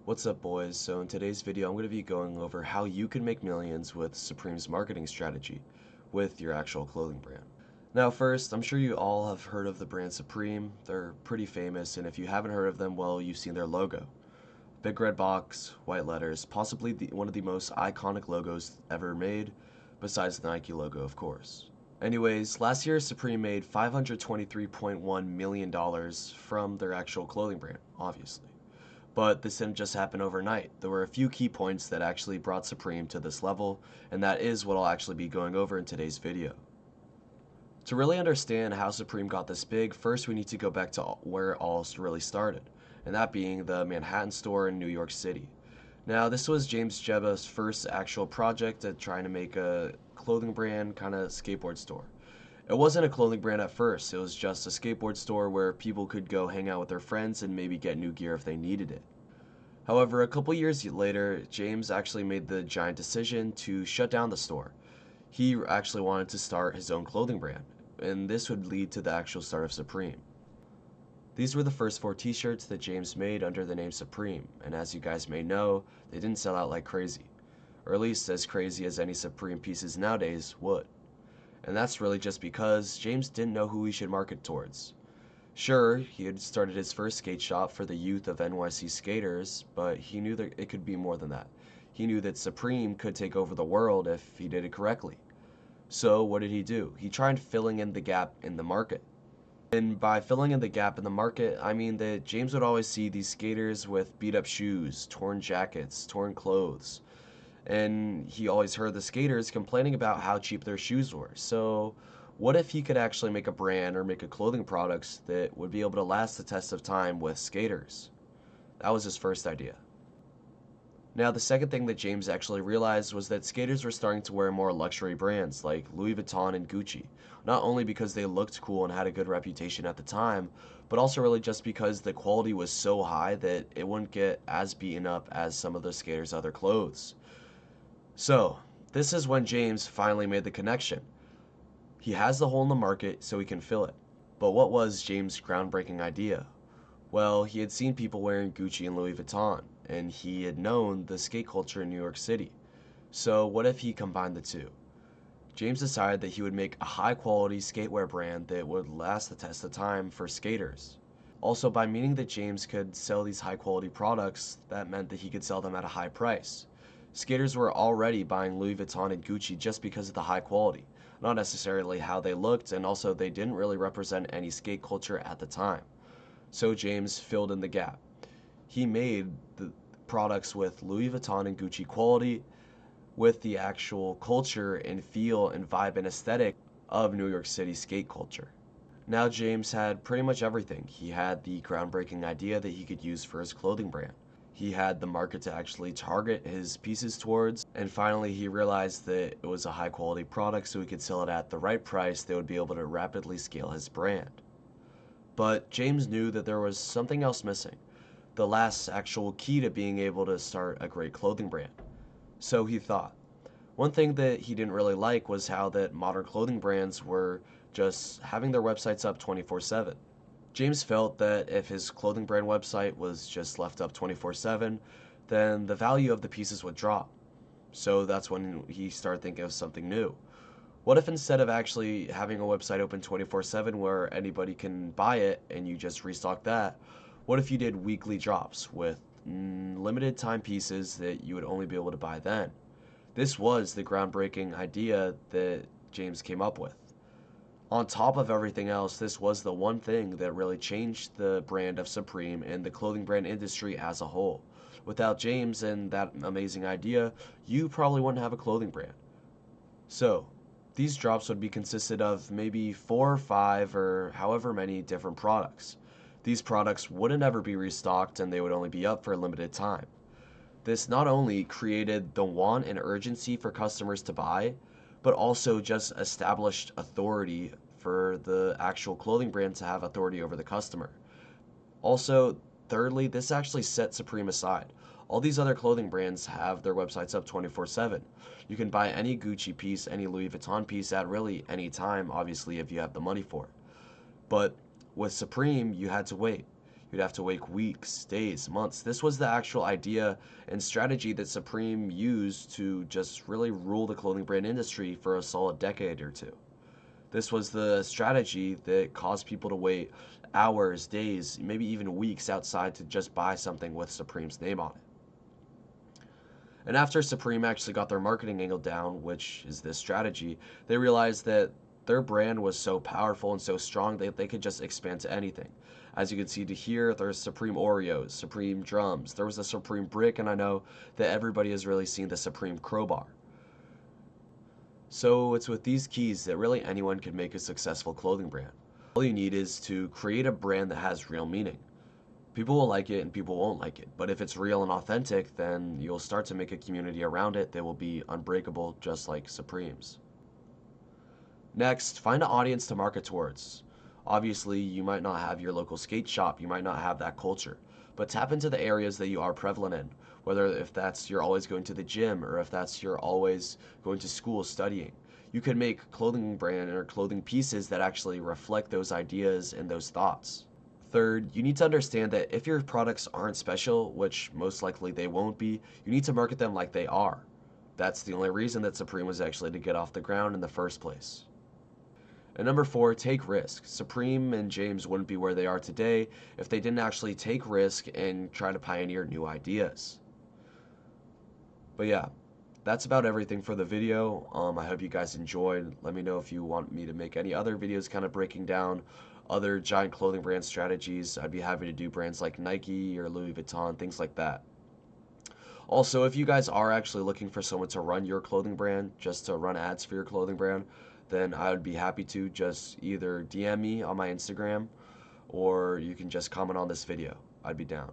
What's up, boys? So in today's video I'm going to be going over how you can make millions with Supreme's marketing strategy with your actual clothing brand. Now first, I'm sure you all have heard of the brand Supreme. They're pretty famous, and if you haven't heard of them, well, you've seen their logo. Big red box, white letters, possibly one of the most iconic logos ever made, besides the Nike logo, of course. Anyways, last year Supreme made $523.1 million from their actual clothing brand, obviously. But this didn't just happen overnight. There were a few key points that actually brought Supreme to this level, and that is what I'll actually be going over in today's video. To really understand how Supreme got this big, first we need to go back to where it all really started, and that being the Manhattan store in New York City. Now, this was James Jeba's first actual project at trying to make a clothing brand kind of skateboard store. It wasn't a clothing brand at first, it was just a skateboard store where people could go hang out with their friends and maybe get new gear if they needed it. However, a couple years later, James actually made the giant decision to shut down the store. He actually wanted to start his own clothing brand, and this would lead to the actual start of Supreme. These were the first 4 t-shirts that James made under the name Supreme, and as you guys may know, they didn't sell out like crazy. Or at least as crazy as any Supreme pieces nowadays would. And that's really just because James didn't know who he should market towards. Sure, he had started his first skate shop for the youth of NYC skaters, but he knew that it could be more than that. He knew that Supreme could take over the world if he did it correctly. So what did he do? He tried filling in the gap in the market. And by filling in the gap in the market, I mean that James would always see these skaters with beat up shoes, torn jackets, torn clothes. And he always heard the skaters complaining about how cheap their shoes were. So what if he could actually make a brand or make a clothing products that would be able to last the test of time with skaters? That was his first idea. Now, the second thing that James actually realized was that skaters were starting to wear more luxury brands like Louis Vuitton and Gucci, not only because they looked cool and had a good reputation at the time, but also really just because the quality was so high that it wouldn't get as beaten up as some of the skaters' other clothes. So, this is when James finally made the connection. He has the hole in the market, so he can fill it. But what was James' groundbreaking idea? Well, he had seen people wearing Gucci and Louis Vuitton, and he had known the skate culture in New York City. So what if he combined the two? James decided that he would make a high-quality skatewear brand that would last the test of time for skaters. Also, by meaning that James could sell these high-quality products, that meant that he could sell them at a high price. Skaters were already buying Louis Vuitton and Gucci just because of the high quality, not necessarily how they looked, and also they didn't really represent any skate culture at the time. So James filled in the gap. He made the products with Louis Vuitton and Gucci quality with the actual culture and feel and vibe and aesthetic of New York City skate culture. Now James had pretty much everything. He had the groundbreaking idea that he could use for his clothing brand. He had the market to actually target his pieces towards, and finally he realized that it was a high quality product, so he could sell it at the right price that would be able to rapidly scale his brand. But James knew that there was something else missing, the last actual key to being able to start a great clothing brand. So he thought. One thing that he didn't really like was how that modern clothing brands were just having their websites up 24/7. James felt that if his clothing brand website was just left up 24/7, then the value of the pieces would drop. So that's when he started thinking of something new. What if instead of actually having a website open 24/7 where anybody can buy it and you just restock that, what if you did weekly drops with limited time pieces that you would only be able to buy then? This was the groundbreaking idea that James came up with. On top of everything else, this was the one thing that really changed the brand of Supreme and the clothing brand industry as a whole. Without James and that amazing idea, you probably wouldn't have a clothing brand. So, these drops would be consisted of maybe 4 or 5 or however many different products. These products wouldn't ever be restocked and they would only be up for a limited time. This not only created the want and urgency for customers to buy, but also just established authority for the actual clothing brand to have authority over the customer. Also, thirdly, this actually set Supreme aside. All these other clothing brands have their websites up 24/7. You can buy any Gucci piece, any Louis Vuitton piece at really any time, obviously, if you have the money for it. But with Supreme, you had to wait. You'd have to wait weeks, days, months. This was the actual idea and strategy that Supreme used to just really rule the clothing brand industry for a solid decade or two. This was the strategy that caused people to wait hours, days, maybe even weeks outside to just buy something with Supreme's name on it. And after Supreme actually got their marketing angle down, which is this strategy, they realized that their brand was so powerful and so strong that they could just expand to anything. As you can see to here, there's Supreme Oreos, Supreme Drums, there was a Supreme Brick, and I know that everybody has really seen the Supreme Crowbar. So it's with these keys that really anyone can make a successful clothing brand. All you need is to create a brand that has real meaning. People will like it and people won't like it, but if it's real and authentic, then you'll start to make a community around it that will be unbreakable, just like Supreme's. Next, find an audience to market towards. Obviously, you might not have your local skate shop, you might not have that culture, but tap into the areas that you are prevalent in, whether if that's you're always going to the gym or if that's you're always going to school studying. You could make clothing brand or clothing pieces that actually reflect those ideas and those thoughts. Third, you need to understand that if your products aren't special, which most likely they won't be, you need to market them like they are. That's the only reason that Supreme was actually to get off the ground in the first place. And number four, take risk. Supreme and James wouldn't be where they are today if they didn't actually take risk and try to pioneer new ideas. But yeah, that's about everything for the video. I hope you guys enjoyed. Let me know if you want me to make any other videos kind of breaking down other giant clothing brand strategies. I'd be happy to do brands like Nike or Louis Vuitton, things like that. Also, if you guys are actually looking for someone to run your clothing brand, just to run ads for your clothing brand, then I would be happy to just either DM me on my Instagram or you can just comment on this video. I'd be down.